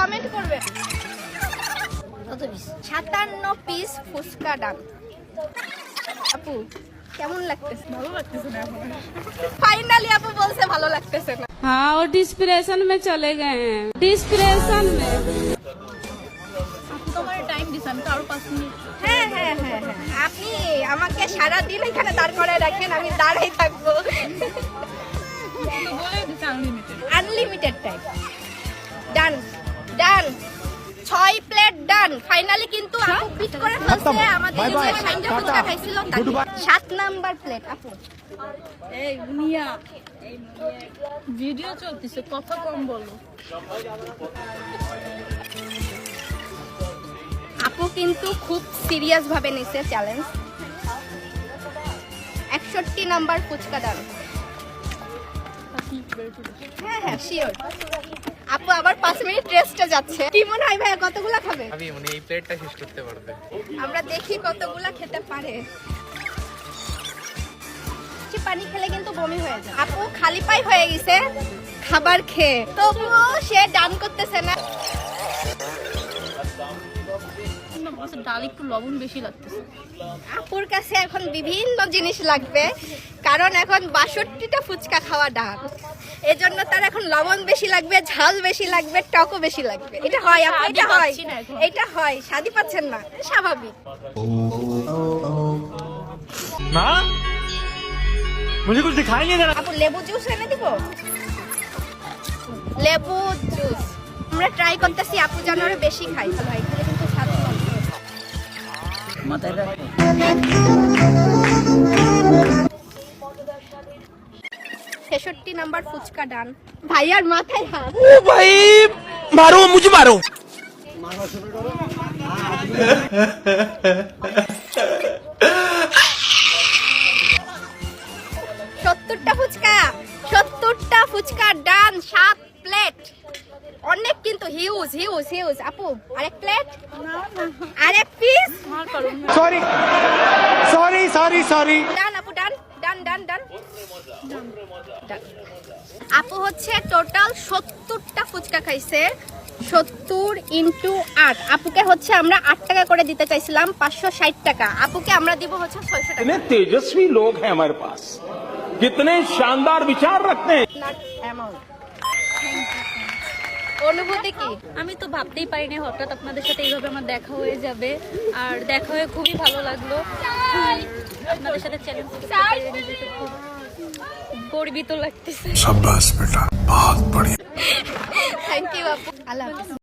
Comment করবেন। 57 piece fuchka ডান। আপু কেমন লাগতেছে? ভালো লাগতেছে না এখন। ফাইনালি আপু বলছে ভালো লাগতেছে না। हाँ वो डिस्प्रेशन में चले गए हैं, डिस्प्रेशन में। তোমার টাইম দিছ, আমি তো আরো 5 মিনিট। হ্যাঁ হ্যাঁ হ্যাঁ হ্যাঁ, আপনি আমাকে সারাদিন এখানে দাঁড় করায় রাখেন, আমি দাঁড়াই থাকবো। তো বলে দিছে unlimited. Unlimited time. Done done, 6 plate done. Finally কিন্তু আপু বিট করে ফেলছে আমাদের যে 60টা ফুচকা খাইছিল তাকে। 7 নাম্বার প্লেট আপু। এই মিয়া, ভিডিও চলতেছে, কথা কম বলো। আপু কিন্তু খুব সিরিয়াস ভাবে নিছে চ্যালেঞ্জ। 61 নাম্বার ফুচকা ডান। হ্যাঁ হ্যাঁ শিওর। আপু আবার 5 মিনিট রেস্টে যাচ্ছে। কি মনে হয় ভাইয়া কতগুলা খাবে? আমি মানে এই প্লেটটা শেষ করতে পারবে। আমরা দেখি কতগুলা খেতে পারে। পানি খেলে কিন্তু বমি হয়ে যায়। আপু খালি পাই হয়ে গেছে খাবার খেয়ে, তবুও সে ডান করতেছে না। ডাল একটু লবণ বেশি লাগতেছে। আপুর কাছে এখন বিভিন্ন জিনিস লাগবে, কারণ এখন 62টা ফুচকা খাওয়া ডান। এজন্য তার এখন লবণ বেশি লাগবে, ঝাল বেশি লাগবে, টকও বেশি লাগবে। এটা হয় আপু, এটা হয়, এটা হয়। স্বাদই পাচ্ছেন না, স্বাভাবিক। ना मुझे कुछ दिखाई नहीं दे रहा। আপু লেবু জুস এনে দিব? লেবু জুস আমরা ট্রাই করতেছি, আপু যেন আরো বেশি খাই। ভালো হয়, তাহলে কিন্তু স্বাদ লাগবে। মাথায় রাখো। 66 নাম্বার ফুচকা ডান। ভাইয়ার মাথায় হাত। ओ भाई मारो मुझे मारो। 70টা ফুচকা, 70টা ফুচকা ডান। 7 প্লেট, অনেক কিন্তু হিউজ হিউজ হিউজ। আপু আরেক প্লেট, আরেক piece. Sorry sorry sorry sorry. Done আপু ডান ডান ডান ডান ডান। আপু হচ্ছে টোটাল 70টা ফুচকা খাইছে। 70 × 8। আপুকে হচ্ছে আমরা 8 টাকা করে দিতে চাইছিলাম, 560 টাকা। আপুকে আমরা দিব হচ্ছে 600 টাকা। कितने तेजस्वी लोग हैं हमारे पास, कितने शानदार विचार रखते हैं। Not amount. অনুভূতি কি? আমি তো ভাবতেই পারিনি হঠাৎ আপনাদের সাথে এইভাবে আমার দেখা হয়ে যাবে, আর দেখা হয়ে খুবই ভালো লাগলো। আপনাদের সাথে চ্যালেঞ্জ করতে পেরে নিজেকে খুব গর্বিত লাগতেছে। शाबाश बेटा, बहुत बढ़िया। থ্যাংক ইউ আপু। আল্লাহ হাফেজ।